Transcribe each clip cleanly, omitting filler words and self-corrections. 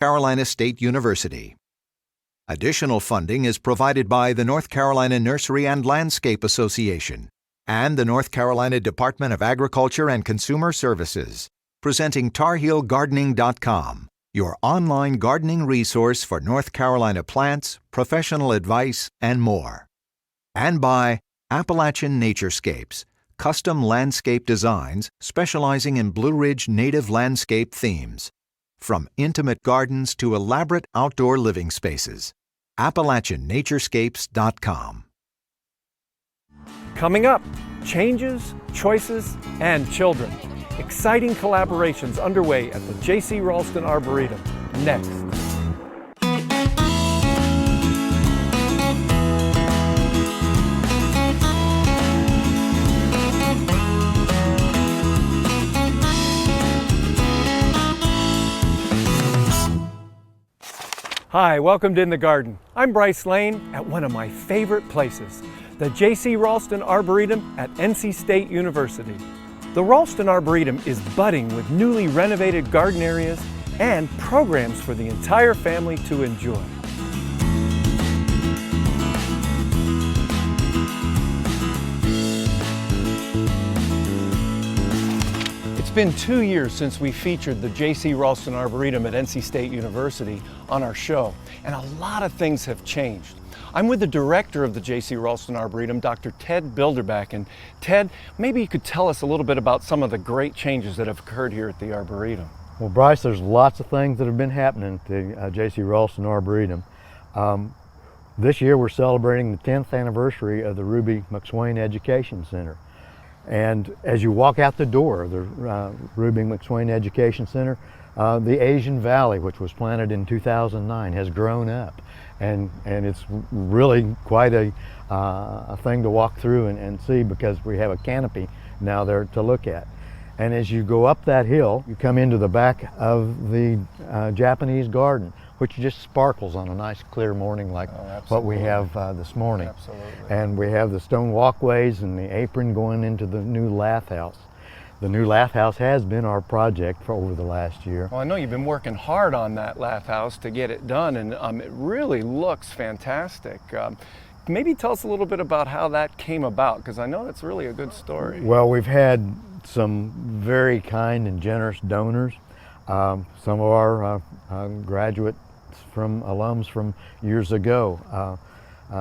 Carolina State University. Additional funding is provided by the North Carolina Nursery and Landscape Association and the North Carolina Department of Agriculture and Consumer Services, presenting TarHeelGardening.com, your online gardening resource for North Carolina plants, professional advice, and more. And by Appalachian Naturescapes, custom landscape designs specializing in Blue Ridge native landscape themes. From intimate gardens to elaborate outdoor living spaces. AppalachianNaturescapes.com. Coming up, changes, choices, and children. Exciting collaborations underway at the J.C. Raulston Arboretum. Next. Hi, welcome to In the Garden. I'm Bryce Lane at one of my favorite places, the J.C. Raulston Arboretum at NC State University. The Raulston Arboretum is budding with newly renovated garden areas and programs for the entire family to enjoy. It's been 2 years since we featured the J.C. Raulston Arboretum at NC State University on our show, and a lot of things have changed. I'm with the director of the J.C. Raulston Arboretum, Dr. Ted Bilderback. And Ted, maybe you could tell us a little bit about some of the great changes that have occurred here at the Arboretum. Well, Bryce, there's lots of things that have been happening at the J.C. Raulston Arboretum. This year we're celebrating the 10th anniversary of the Ruby McSwain Education Center. And as you walk out the door of the Ruby McSwain Education Center, the Asian Valley, which was planted in 2009, has grown up. And it's really quite a thing to walk through and see, because we have a canopy now there to look at. And as you go up that hill, you come into the back of the Japanese garden, which just sparkles on a nice clear morning like what we have this morning. Absolutely. And we have the stone walkways and the apron going into the new lath house. The new lath house has been our project for over the last year. Well, I know you've been working hard on that lath house to get it done, and it really looks fantastic. Maybe tell us a little bit about how that came about, because I know that's really a good story. Well, we've had some very kind and generous donors. Some of our graduates from alums from years ago,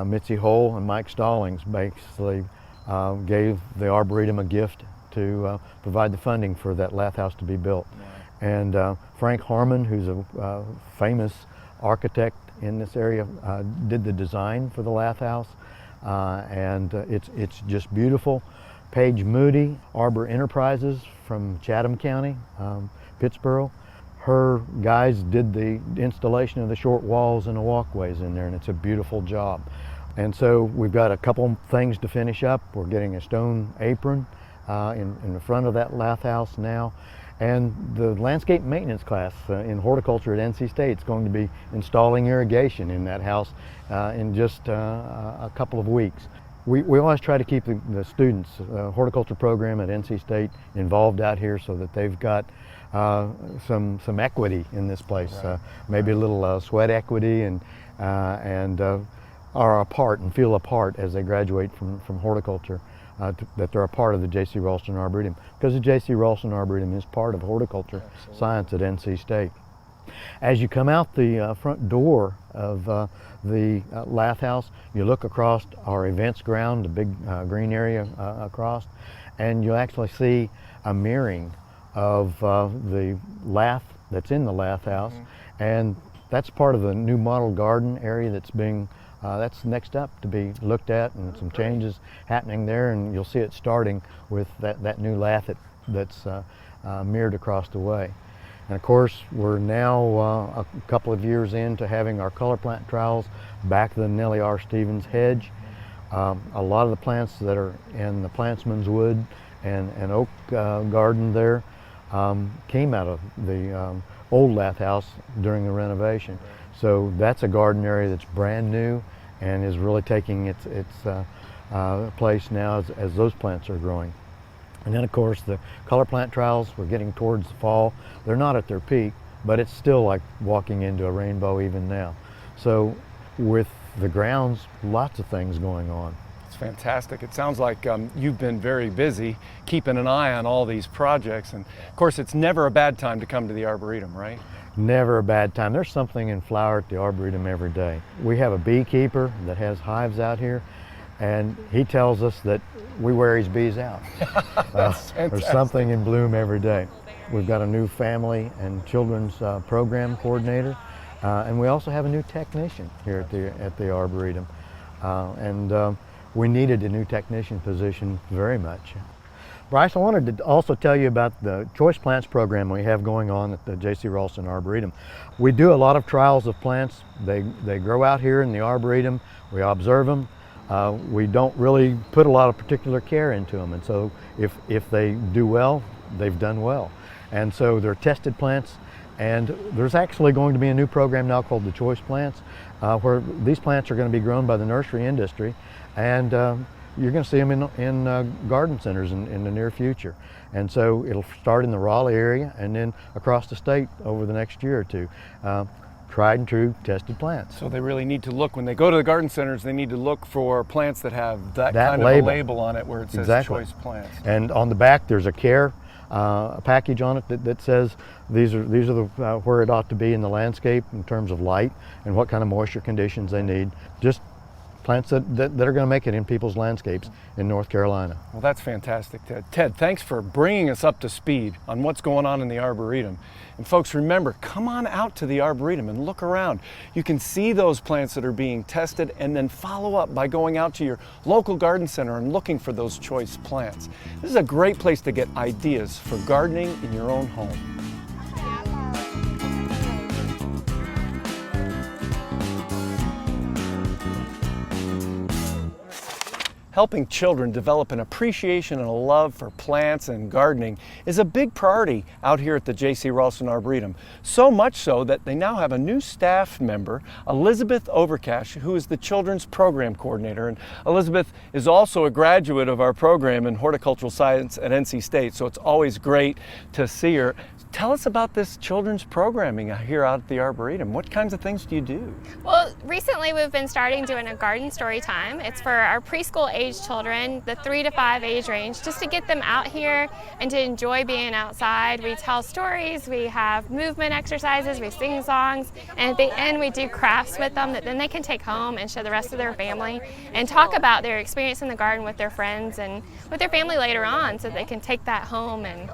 Mitzi Hole and Mike Stallings, basically gave the Arboretum a gift to provide the funding for that lath house to be built. Wow. And Frank Harmon, who's a famous architect in this area, did the design for the lath house, and it's just beautiful. Paige Moody, Arbor Enterprises from Chatham County, Pittsboro. Her guys did the installation of the short walls and the walkways in there, and it's a beautiful job. And so we've got a couple things to finish up. We're getting a stone apron in the front of that lath house now. And the landscape maintenance class in horticulture at NC State is going to be installing irrigation in that house in just a couple of weeks. We always try to keep the students, horticulture program at NC State, involved out here so that they've got some equity in this place, right. Maybe a little sweat equity, and are a part and feel a part as they graduate from horticulture, that they're a part of the J.C. Raulston Arboretum, because the J.C. Raulston Arboretum is part of horticulture science at NC State. As you come out the front door of the lath house, you look across our events ground, the big green area across, and you'll actually see a mirroring of the lath that's in the lath house. Mm-hmm. And that's part of the new model garden area that's being that's next up to be looked at, and some changes happening there, and you'll see it starting with that new lath that's mirrored across the way. And of course, we're now a couple of years into having our color plant trials back to the Nellie R. Stevens hedge. A lot of the plants that are in the Plantsman's Wood and Oak garden there came out of the old lath house during the renovation. So that's a garden area that's brand new and is really taking its place now as those plants are growing. And then of course the color plant trials, we're getting towards the fall. They're not at their peak, but it's still like walking into a rainbow even now. So with the grounds, lots of things going on. It's fantastic. It sounds like you've been very busy keeping an eye on all these projects, and of course it's never a bad time to come to the Arboretum, right? Never a bad time. There's something in flower at the Arboretum every day. We have a beekeeper that has hives out here, and he tells us that we wear his bees out. There's something in bloom every day. We've got a new family and children's program coordinator, and we also have a new technician here at the Arboretum. We needed a new technician position very much. Bryce, I wanted to also tell you about the Choice Plants program we have going on at the J.C. Raulston Arboretum. We do a lot of trials of plants. They grow out here in the Arboretum. We observe them. We don't really put a lot of particular care into them, and so if they do well, they've done well. And so they're tested plants, and there's actually going to be a new program now called the Choice Plants, where these plants are going to be grown by the nursery industry, and you're going to see them in garden centers in the near future. And so it'll start in the Raleigh area and then across the state over the next year or two. Tried and true tested plants. So they really need to look, when they go to the garden centers, they need to look for plants that have that kind label. of a label on it where it says Choice Plants. And on the back there's a care package on it that says these are the where it ought to be in the landscape in terms of light and what kind of moisture conditions they need. Just plants that are going to make it in people's landscapes in North Carolina. Well, that's fantastic, Ted. Ted, thanks for bringing us up to speed on what's going on in the Arboretum. And folks, remember, come on out to the Arboretum and look around. You can see those plants that are being tested and then follow up by going out to your local garden center and looking for those choice plants. This is a great place to get ideas for gardening in your own home. Helping children develop an appreciation and a love for plants and gardening is a big priority out here at the J.C. Raulston Arboretum. So much so that they now have a new staff member, Elizabeth Overcash, who is the Children's Program Coordinator. And Elizabeth is also a graduate of our program in horticultural science at NC State, so it's always great to see her. Tell us about this children's programming here out at the Arboretum. What kinds of things do you do? Well, recently we've been doing a garden story time. It's for our preschool age children, the 3 to 5 age range, just to get them out here and to enjoy being outside. We tell stories, we have movement exercises, we sing songs, and at the end we do crafts with them that then they can take home and show the rest of their family and talk about their experience in the garden with their friends and with their family later on, so they can take that home and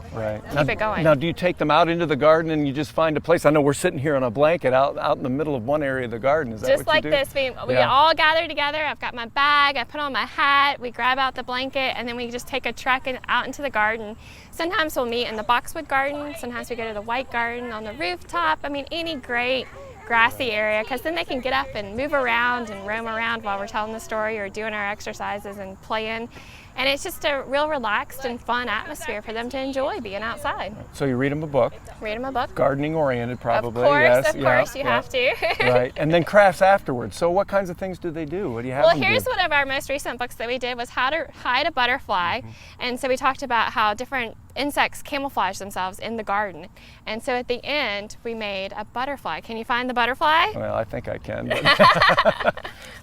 keep it going. Now, do you take them out into the garden and you just find a place? I know we're sitting here on a blanket out in the middle of one area of the garden. Is that just what you do? Just like this, we all gather together. I've got my bag, I put on my hat, we grab out the blanket, and then we just take a trek out into the garden. Sometimes we'll meet in the boxwood garden, sometimes we go to the white garden on the rooftop. I mean, any great grassy area, because then they can get up and move around and roam around while we're telling the story or doing our exercises and playing. And it's just a real relaxed and fun atmosphere for them to enjoy being outside. So you read them a book. Read them a book. Gardening oriented, probably. Of course, yes. of course, you have to. Right, and then crafts afterwards. So what kinds of things do they do? What do you have Well, them here's do? one of our most recent books that we did was how to hide a butterfly. And so we talked about how different insects camouflage themselves in the garden. And so at the end, we made a butterfly. Can you find the butterfly? Well, I think I can.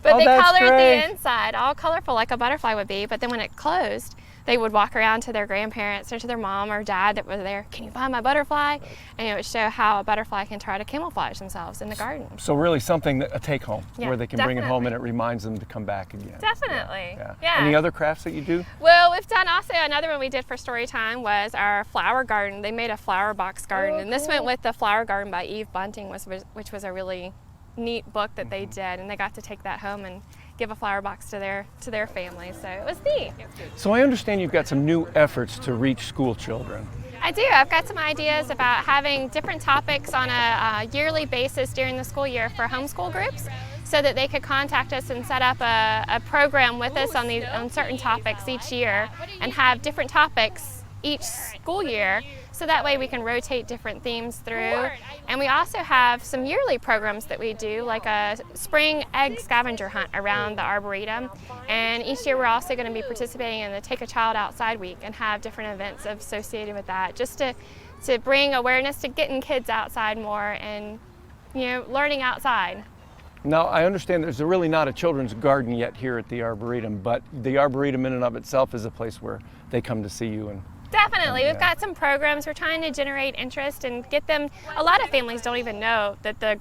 But, but they colored great. the inside all colorful like a butterfly would be, but then when it closed, they would walk around to their grandparents or to their mom or dad that were there. Can you find my butterfly? And it would show how a butterfly can try to camouflage themselves in the garden. So really something, a take home, Yeah, where they can bring it home and it reminds them to come back again. Definitely. Yeah. Any other crafts that you do? Well, we've done also another one we did for story time was our flower garden. They made a flower box garden, and this went with the Flower Garden by Eve Bunting, which was a really neat book that they did, and they got to take that home and give a flower box to their family, so it was neat. So I understand you've got some new efforts to reach school children. I do. I've got some ideas about having different topics on a yearly basis during the school year for homeschool groups, so that they could contact us and set up a program with us on certain topics each year and have different topics each school year, so that way we can rotate different themes through. And we also have some yearly programs that we do, like a spring egg scavenger hunt around the Arboretum. And each year we're also going to be participating in the Take a Child Outside Week and have different events associated with that, just to to bring awareness to getting kids outside more and, you know, learning outside. Now, I understand there's really not a children's garden yet here at the Arboretum, but the Arboretum in and of itself is a place where they come to see you. And Definitely. We've got some programs. We're trying to generate interest and get them. A lot of families don't even know that the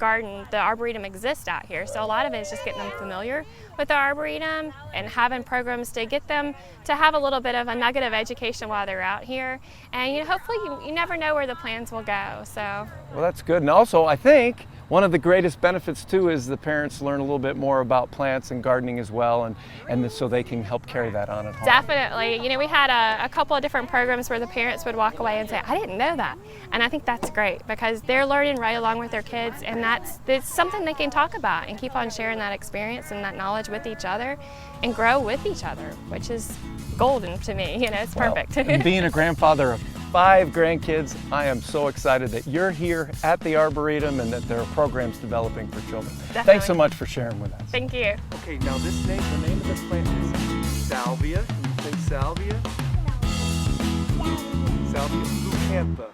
Arboretum exists out here. So a lot of it is just getting them familiar with the Arboretum and having programs to get them to have a little bit of a nugget of education while they're out here. And, you know, hopefully you never know where the plans will go. So. Well, that's good. And also, I think one of the greatest benefits too is the parents learn a little bit more about plants and gardening as well, and so they can help carry that on at home. Definitely. You know, we had a couple of different programs where the parents would walk away and say, I didn't know that. And I think that's great because they're learning right along with their kids, and it's something they can talk about and keep on sharing that experience and that knowledge with each other and grow with each other, which is golden to me. You know, it's perfect. And being a grandfather of 5 grandkids, I am so excited that you're here at the Arboretum and that there are programs developing for children. Definitely. Thanks so much for sharing with us. Thank you. Okay, now the name of this plant is Salvia. Can you say Salvia? Salvia leucantha.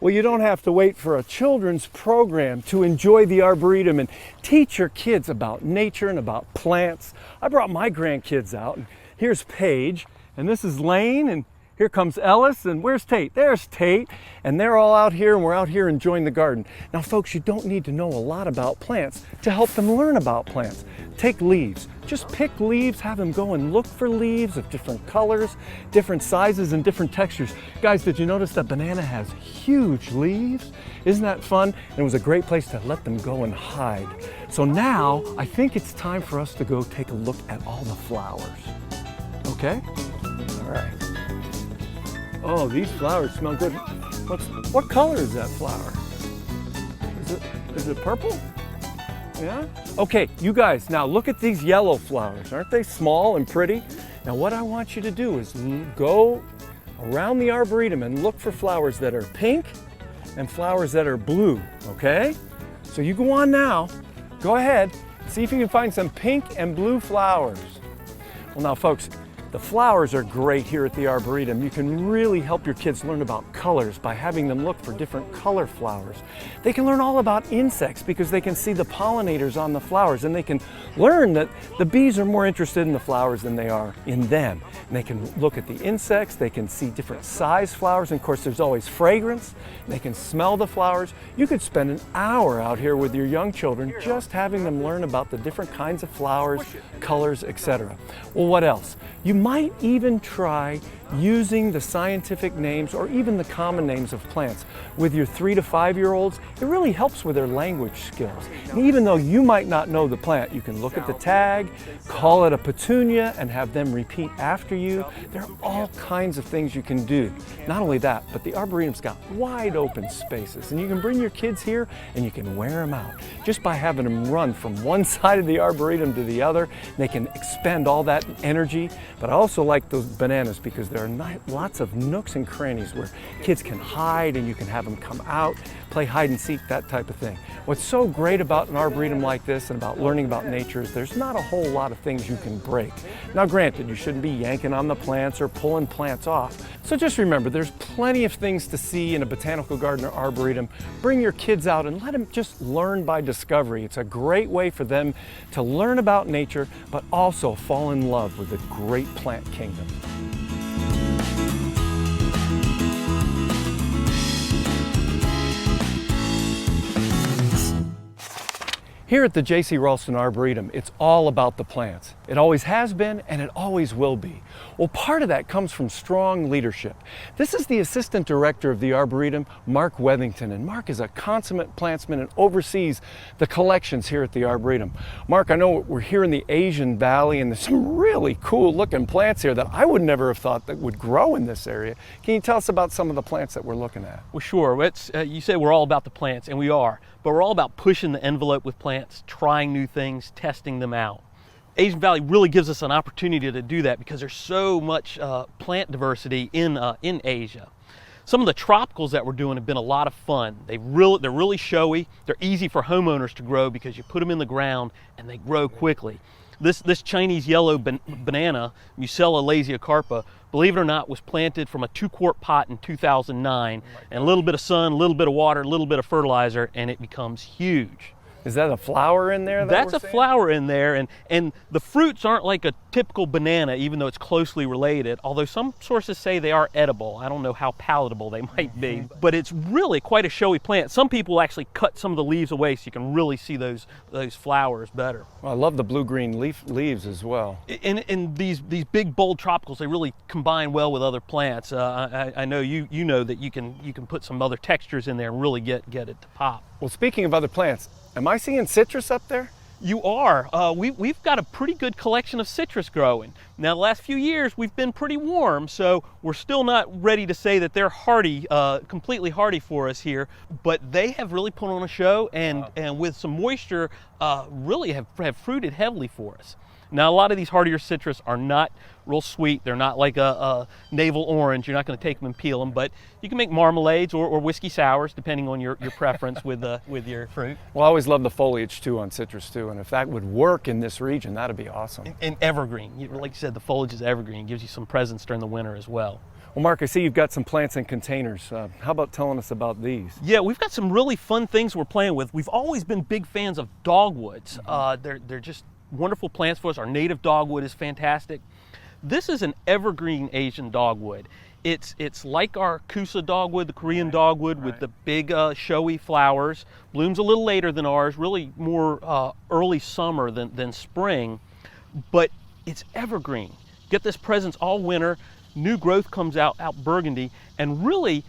Well, you don't have to wait for a children's program to enjoy the Arboretum and teach your kids about nature and about plants. I brought my grandkids out, and here's Paige, and this is Lane, and here comes Ellis, and where's Tate? There's Tate, and they're all out here, and we're out here enjoying the garden. Now, folks, you don't need to know a lot about plants to help them learn about plants. Take leaves. Just pick leaves, have them go and look for leaves of different colors, different sizes, and different textures. Guys, did you notice that banana has huge leaves? Isn't that fun? And it was a great place to let them go and hide. So now, I think it's time for us to go take a look at all the flowers. Okay? All right. Oh, these flowers smell good. What color is that flower? Is it purple? Yeah? Okay, you guys, now look at these yellow flowers. Aren't they small and pretty? Now what I want you to do is go around the Arboretum and look for flowers that are pink and flowers that are blue, okay? So you go on now, go ahead, see if you can find some pink and blue flowers. Well now folks, the flowers are great here at the Arboretum. You can really help your kids learn about colors by having them look for different color flowers. They can learn all about insects because they can see the pollinators on the flowers, and they can learn that the bees are more interested in the flowers than they are in them. And they can look at the insects, they can see different size flowers, and of course there's always fragrance. They can smell the flowers. You could spend an hour out here with your young children just having them learn about the different kinds of flowers, colors, etc. Well, what else? You might even try using the scientific names or even the common names of plants with your 3 to 5-year-olds. It really helps with their language skills. And even though you might not know the plant, you can look at the tag, call it a petunia, and have them repeat after you. There are all kinds of things you can do. Not only that, but the Arboretum's got wide open spaces, and you can bring your kids here and you can wear them out just by having them run from one side of the Arboretum to the other. They can expend all that energy. But I also like those bananas because there are lots of nooks and crannies where kids can hide, and you can have them come out, play hide and seek, that type of thing. What's so great about an Arboretum like this and about learning about nature is there's not a whole lot of things you can break. Now granted, you shouldn't be yanking on the plants or pulling plants off. So just remember, there's plenty of things to see in a botanical garden or Arboretum. Bring your kids out and let them just learn by discovery. It's a great way for them to learn about nature, but also fall in love with the great plant kingdom. Here at the J.C. Raulston Arboretum, it's all about the plants. It always has been, and it always will be. Well, part of that comes from strong leadership. This is the Assistant Director of the Arboretum, Mark Wethington, and Mark is a consummate plantsman and oversees the collections here at the Arboretum. Mark, I know we're here in the Asian Valley, and there's some really cool looking plants here that I would never have thought that would grow in this area. Can you tell us about some of the plants that we're looking at? Well, sure. You say we're all about the plants, and we are, but we're all about pushing the envelope with plants, trying new things, testing them out. Asian Valley really gives us an opportunity to do that because there's so much plant diversity in Asia. Some of the tropicals that we're doing have been a lot of fun. They're really showy. They're easy for homeowners to grow because you put them in the ground and they grow quickly. This Chinese yellow banana, Musella lasiocarpa, believe it or not, was planted from a 2-quart pot in 2009, and a little bit of sun, a little bit of water, a little bit of fertilizer, and it becomes huge. Is that a flower in there? That's a flower in there, and the fruits aren't like a typical banana, even though it's closely related, although some sources say they are edible. I don't know how palatable they might be, but it's really quite a showy plant. Some people actually cut some of the leaves away so you can really see those flowers better. Well, I love the blue-green leaves as well. And these big, bold tropicals, they really combine well with other plants. I know you know that you can put some other textures in there and really get it to pop. Well, speaking of other plants, am I seeing citrus up there? You are. We've got a pretty good collection of citrus growing. Now, the last few years, we've been pretty warm, so we're still not ready to say that they're hardy, completely hardy for us here, but they have really put on a show, and with some moisture, really have fruited heavily for us. Now, a lot of these hardier citrus are not real sweet. They're not like a navel orange. You're not going to take them and peel them, but you can make marmalades or whiskey sours, depending on your preference with your fruit. Well, I always love the foliage too on citrus too, and if that would work in this region, that'd be awesome. And evergreen. Like you said, the foliage is evergreen. It gives you some presence during the winter as well. Well, Mark, I see you've got some plants in containers. How about telling us about these? Yeah, we've got some really fun things we're playing with. We've always been big fans of dogwoods. They're just wonderful plants for us. Our native dogwood is fantastic. This is an evergreen Asian dogwood. It's like our Kusa dogwood, the Korean dogwood, with the big showy flowers. Blooms a little later than ours, really more early summer than spring, but it's evergreen. Get this presence all winter. New growth comes out burgundy, and really,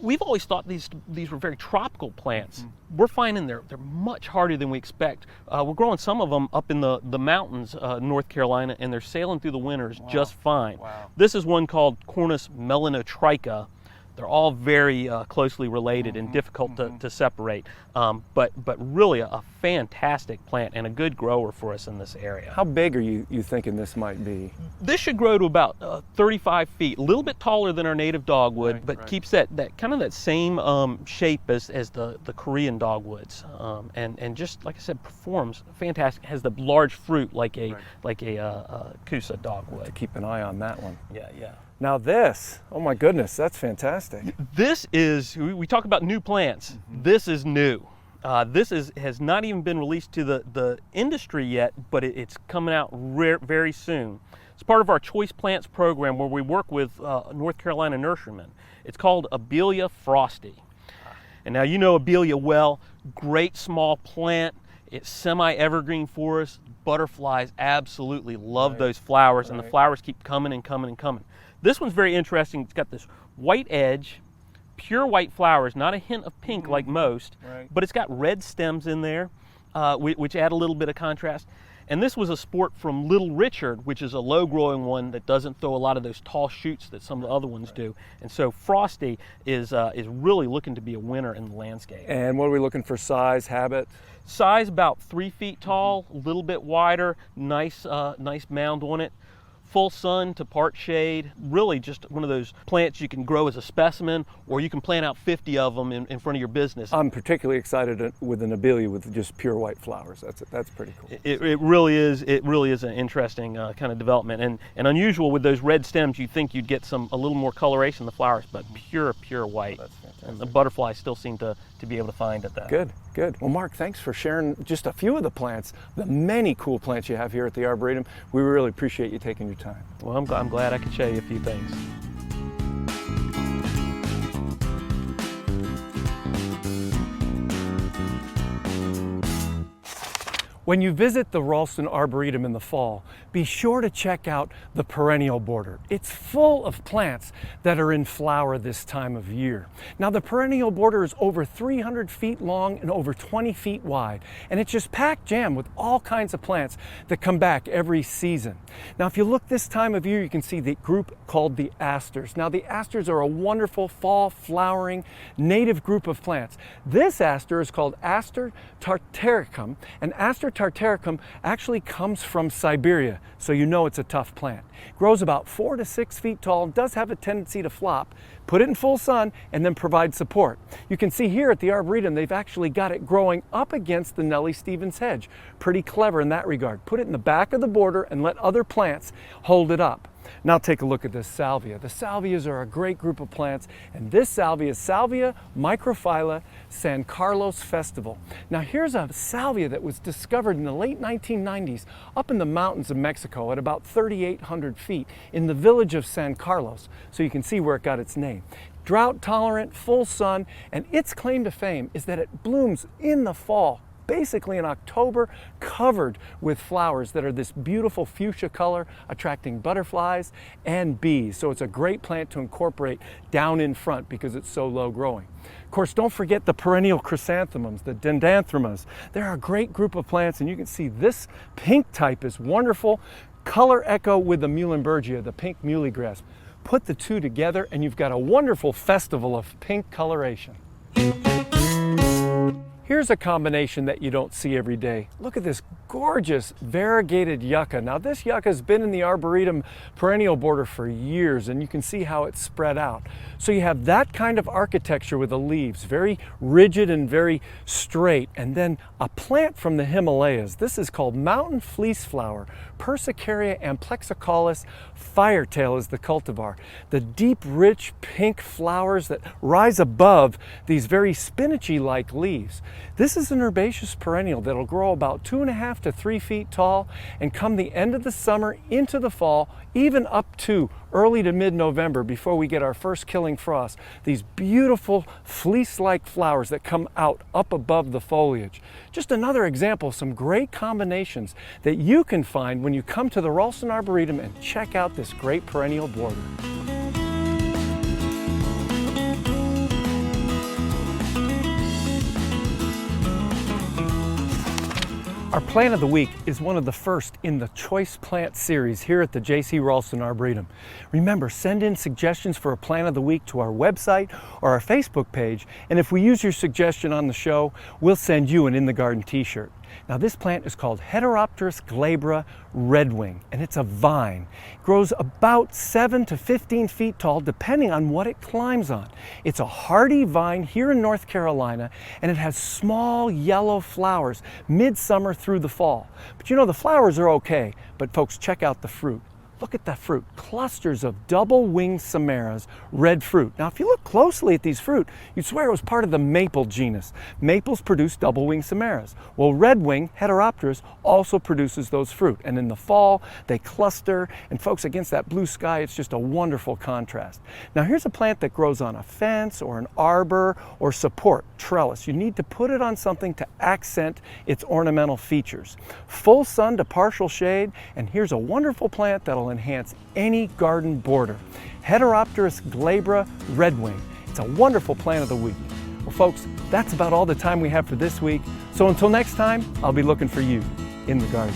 we've always thought these were very tropical plants. We're finding they're much harder than we expect. We're growing some of them up in the mountains, North Carolina, and they're sailing through the winters just fine. Wow. This is one called Cornus melanotricha. They're all very closely related and difficult to separate, but really a fantastic plant and a good grower for us in this area. How big are you thinking this might be? This should grow to about 35 feet, a little bit taller than our native dogwood, but keeps that kind of that same shape as the Korean dogwoods, and just like I said, performs fantastic. Has the large fruit like a Kusa dogwood. Keep an eye on that one. Yeah. Now this, oh my goodness, that's fantastic. This is, we talk about new plants. This is new. This has not even been released to the industry yet, but it's coming out very soon. It's part of our Choice Plants program where we work with North Carolina nurserymen. It's called Abelia frosty. And now you know Abelia well, great small plant. It's semi-evergreen forest. Butterflies absolutely love those flowers, and the flowers keep coming and coming and coming. This one's very interesting. It's got this white edge, pure white flowers, not a hint of pink like most, but it's got red stems in there, which add a little bit of contrast. And this was a sport from Little Richard, which is a low-growing one that doesn't throw a lot of those tall shoots that some of the other ones do. And so Frosty is really looking to be a winner in the landscape. And what are we looking for, size, habit? Size about 3 feet tall, a little bit wider, nice mound on it. Full sun to part shade, really just one of those plants you can grow as a specimen, or you can plant out 50 of them in front of your business. I'm particularly excited with an Abelia with just pure white flowers. That's pretty cool. It really is an interesting kind of development, and unusual with those red stems. You'd think you'd get a little more coloration in the flowers, but pure white. That's fantastic. And the butterflies still seem to be able to find at that. Good. Well, Mark, thanks for sharing just a few of the plants, the many cool plants you have here at the Arboretum. We really appreciate you taking your time. Well, I'm glad I could show you a few things. When you visit the Raulston Arboretum in the fall, be sure to check out the perennial border. It's full of plants that are in flower this time of year. Now, the perennial border is over 300 feet long and over 20 feet wide, and it's just packed jam with all kinds of plants that come back every season. Now, if you look this time of year, you can see the group called the asters. Now, the asters are a wonderful fall flowering native group of plants. This aster is called Aster tartaricum, and Aster tartaricum actually comes from Siberia, so you know it's a tough plant. Grows about 4 to 6 feet tall and does have a tendency to flop. Put it in full sun and then provide support. You can see here at the Arboretum, they've actually got it growing up against the Nellie Stevens hedge. Pretty clever in that regard. Put it in the back of the border and let other plants hold it up. Now take a look at this salvia. The salvias are a great group of plants, and this salvia is Salvia microphylla San Carlos festival. Now here's a salvia that was discovered in the late 1990s up in the mountains of Mexico at about 3,800 feet in the village of San Carlos, so you can see where it got its name. Drought tolerant, full sun, and its claim to fame is that it blooms in the fall, basically in October, covered with flowers that are this beautiful fuchsia color, attracting butterflies and bees. So it's a great plant to incorporate down in front because it's so low growing. Of course, don't forget the perennial chrysanthemums, the dendrotheramas. They're a great group of plants, and you can see this pink type is wonderful. Color echo with the muhlenbergia, the pink muhly grass. Put the two together and you've got a wonderful festival of pink coloration. Here's a combination that you don't see every day. Look at this gorgeous variegated yucca. Now this yucca has been in the Arboretum perennial border for years, and you can see how it's spread out. So you have that kind of architecture with the leaves, very rigid and very straight, and then a plant from the Himalayas. This is called mountain fleece flower, Persicaria amplexicalis firetail is the cultivar. The deep, rich pink flowers that rise above these very spinachy-like leaves. This is an herbaceous perennial that'll grow about 2.5 to 3 feet tall and come the end of the summer into the fall, even up to early to mid-November before we get our first killing frost. These beautiful fleece-like flowers that come out up above the foliage. Just another example of some great combinations that you can find when you come to the Raulston Arboretum and check out this great perennial border. Our plant of the week is one of the first in the Choice Plant series here at the J.C. Raulston Arboretum. Remember, send in suggestions for a plant of the week to our website or our Facebook page, and if we use your suggestion on the show, we'll send you an In the Garden t-shirt. Now this plant is called Heteropteris glabra redwing, and it's a vine. It grows about 7 to 15 feet tall depending on what it climbs on. It's a hardy vine here in North Carolina, and it has small yellow flowers midsummer through the fall. But you know, the flowers are okay, but folks, check out the fruit. Look at that fruit, clusters of double-winged samaras, red fruit. Now, if you look closely at these fruit, you'd swear it was part of the maple genus. Maples produce double-winged samaras. Well, redwing, Heteropteris, also produces those fruit. And in the fall, they cluster. And folks, against that blue sky, it's just a wonderful contrast. Now, here's a plant that grows on a fence or an arbor or support, trellis. You need to put it on something to accent its ornamental features. Full sun to partial shade, and here's a wonderful plant that'll enhance any garden border. Heteropteris glabra redwing. It's a wonderful plant of the week. Well, folks, that's about all the time we have for this week. So until next time, I'll be looking for you in the garden.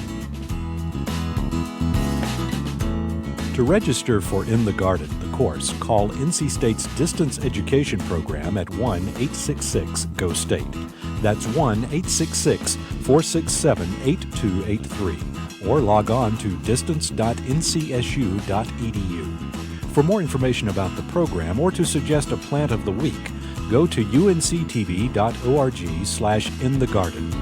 To register for In the Garden, the course, call NC State's Distance Education Program at 1-866-GO-STATE. That's 1-866-467-8283. Or log on to distance.ncsu.edu. For more information about the program or to suggest a plant of the week, go to unctv.org/inthegarden.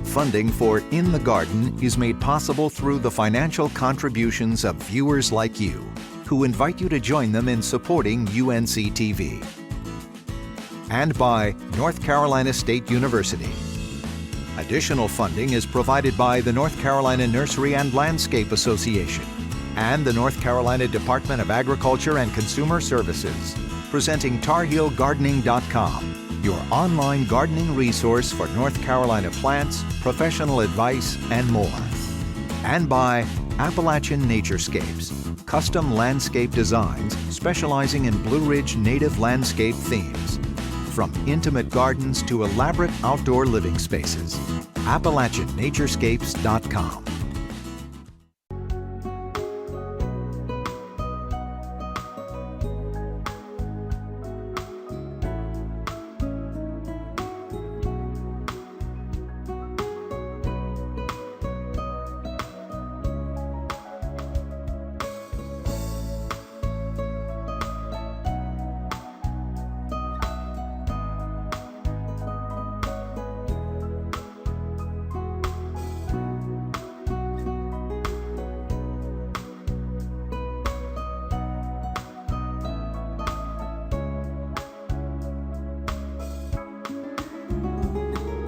Funding for In the Garden is made possible through the financial contributions of viewers like you, who invite you to join them in supporting UNCTV. And by North Carolina State University. Additional funding is provided by the North Carolina Nursery and Landscape Association and the North Carolina Department of Agriculture and Consumer Services, presenting TarHeelGardening.com, your online gardening resource for North Carolina plants, professional advice, and more. And by Appalachian Naturescapes, custom landscape designs specializing in Blue Ridge native landscape themes. From intimate gardens to elaborate outdoor living spaces. AppalachianNaturescapes.com.